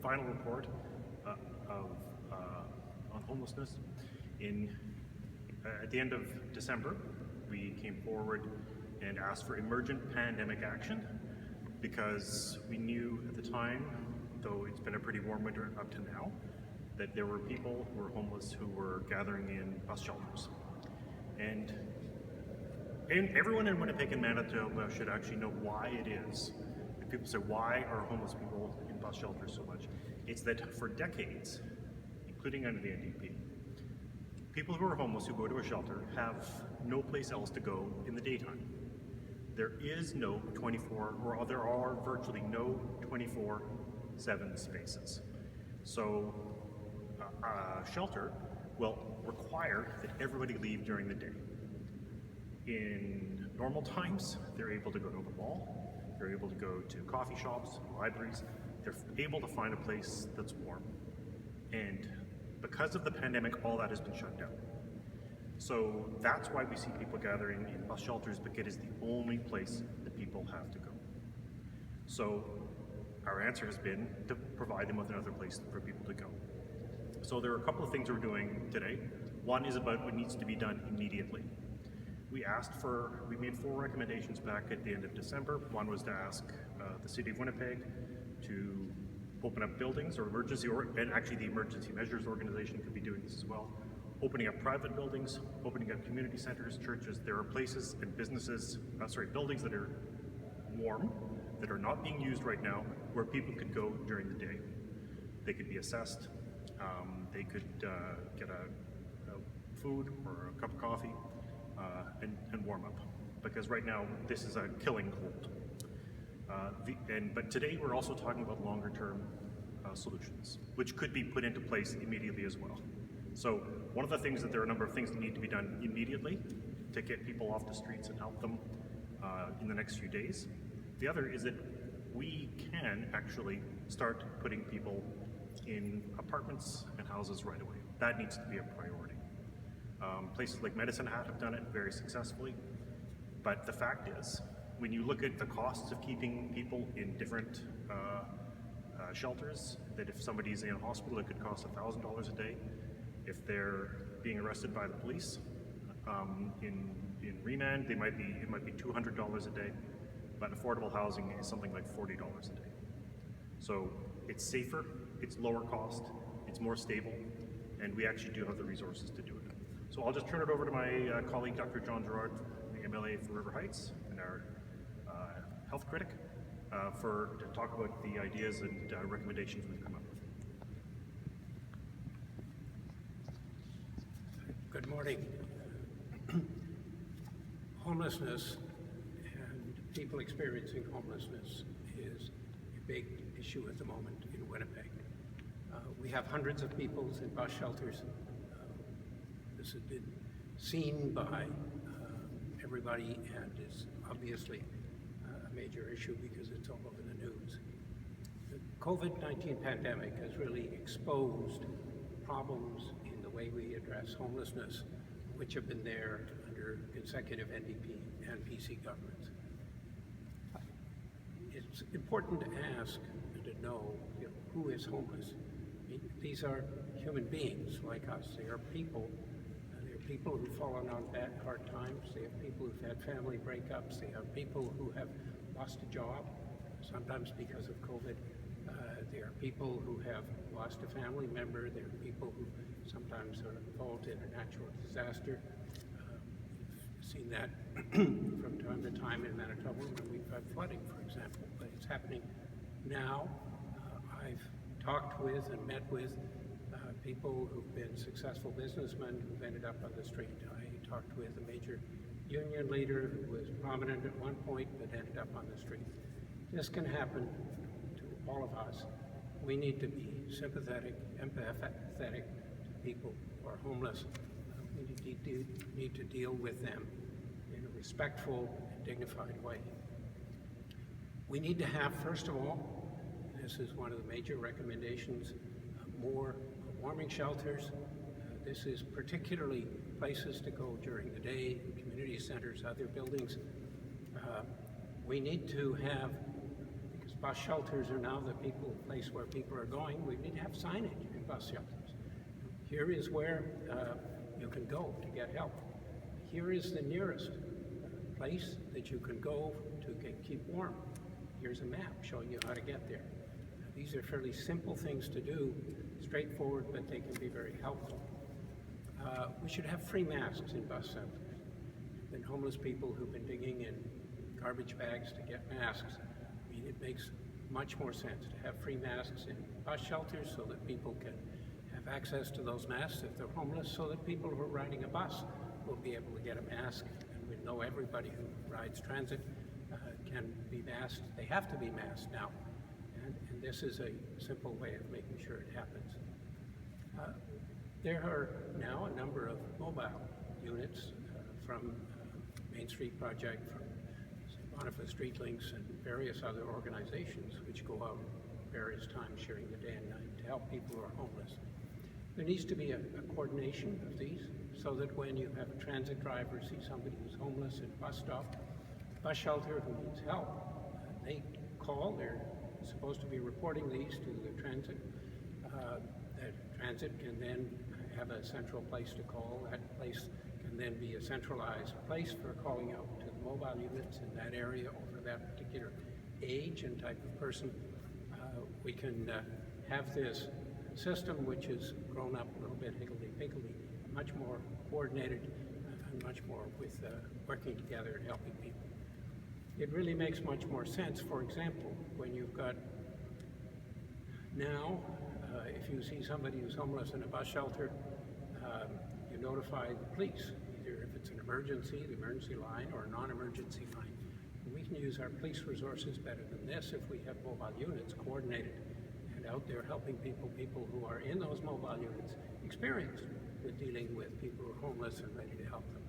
final report on homelessness. At the end of December, we came forward and asked for emergent pandemic action because we knew at the time, though it's been a pretty warm winter up to now, that there were people who were homeless who were gathering in bus shelters. And everyone in Winnipeg and Manitoba should actually know why it is. If people say, why are homeless people in bus shelters so much? It's that for decades, including under the NDP, people who are homeless who go to a shelter have no place else to go in the daytime. There is no 24, or there are virtually no 24/7 spaces. So a shelter will require that everybody leave during the day. In normal times, they're able to go to the mall, they're able to go to coffee shops, libraries, they're able to find a place that's warm. And because of the pandemic, all that has been shut down. So that's why we see people gathering in bus shelters, because it is the only place that people have to go. So our answer has been to provide them with another place for people to go. So there are a couple of things we're doing today. One is about what needs to be done immediately. We made 4 recommendations back at the end of December. One was to ask the City of Winnipeg to open up buildings and actually the Emergency Measures Organization could be doing this as well. Opening up private buildings, opening up community centers, churches. There are places and buildings that are warm, that are not being used right now, where people could go during the day. They could be assessed, they could get a food or a cup of coffee and warm up. Because right now, this is a killing cold. But today we're also talking about longer term solutions, which could be put into place immediately as well. So one of the things there are a number of things that need to be done immediately to get people off the streets and help them in the next few days. The other is that we can actually start putting people in apartments and houses right away. That needs to be a priority. Places like Medicine Hat have done it very successfully, but the fact is, when you look at the costs of keeping people in different shelters, that if somebody's in a hospital, it could cost $1,000 a day. If they're being arrested by the police in remand, it might be $200 a day. But affordable housing is something like $40 a day. So it's safer, it's lower cost, it's more stable, and we actually do have the resources to do it. So I'll just turn it over to my colleague, Dr. John Gerard, the MLA for River Heights, and our health critic, to talk about the ideas and recommendations we've come up with. Good morning. Homelessness and people experiencing homelessness is a big issue at the moment in Winnipeg. We have hundreds of people in bus shelters. This has been seen by everybody and is obviously a major issue because it's all over the news. The COVID-19 pandemic has really exposed problems in the way we address homelessness, which have been there under consecutive NDP and PC governments. It's important to ask and to know, who is homeless. I mean, these are human beings like us. They are people. They are people who've fallen on hard times. They are people who've had family breakups. They are people who have lost a job, sometimes because of COVID. They are people who have lost a family member. There are people who sometimes are involved in a natural disaster. We've seen that from time to time in Manitoba when we've had flooding, for example, but it's happening now. I've talked with and met with people who've been successful businessmen who've ended up on the street. I talked with a major union leader who was prominent at one point but ended up on the street. This can happen to all of us. We need to be sympathetic, empathetic to people who are homeless. We need to deal with them in a respectful and dignified way. We need to have, first of all, this is one of the major recommendations, more warming shelters. This is particularly places to go during the day, community centers, other buildings. We need to have, because bus shelters are now the place where people are going. We need to have signage in bus shelters. Here is where you can go to get help. Here is the nearest place that you can go to keep warm. Here's a map showing you how to get there. These are fairly simple things to do, straightforward, but they can be very helpful. We should have free masks in bus shelters. And homeless people who've been digging in garbage bags to get masks, I mean, it makes much more sense to have free masks in bus shelters so that people can have access to those masks if they're homeless, so that people who are riding a bus will be able to get a mask. And we know everybody who rides transit can be masked. They have to be masked now. And this is a simple way of making sure it happens. There are now a number of mobile units from Main Street Project, from St. Boniface Street Links, and various other organizations which go out various times during the day and night to help people who are homeless. There needs to be a coordination of these so that when you have a transit driver see somebody who's homeless at a bus stop, bus shelter who needs help, they call. They're supposed to be reporting these to the transit. That transit can then have a central place to call. That place can then be a centralized place for calling out to the mobile units in that area or for that particular age and type of person. We can have this system, which has grown up a little bit higgledy-piggledy, much more coordinated and much more with working together and helping people. It really makes much more sense, for example, when you've got now, if you see somebody who's homeless in a bus shelter, you notify the police, either if it's an emergency, the emergency line, or a non-emergency line. And we can use our police resources better than this if we have mobile units coordinated and out there helping people who are in those mobile units experienced with dealing with people who are homeless and ready to help them.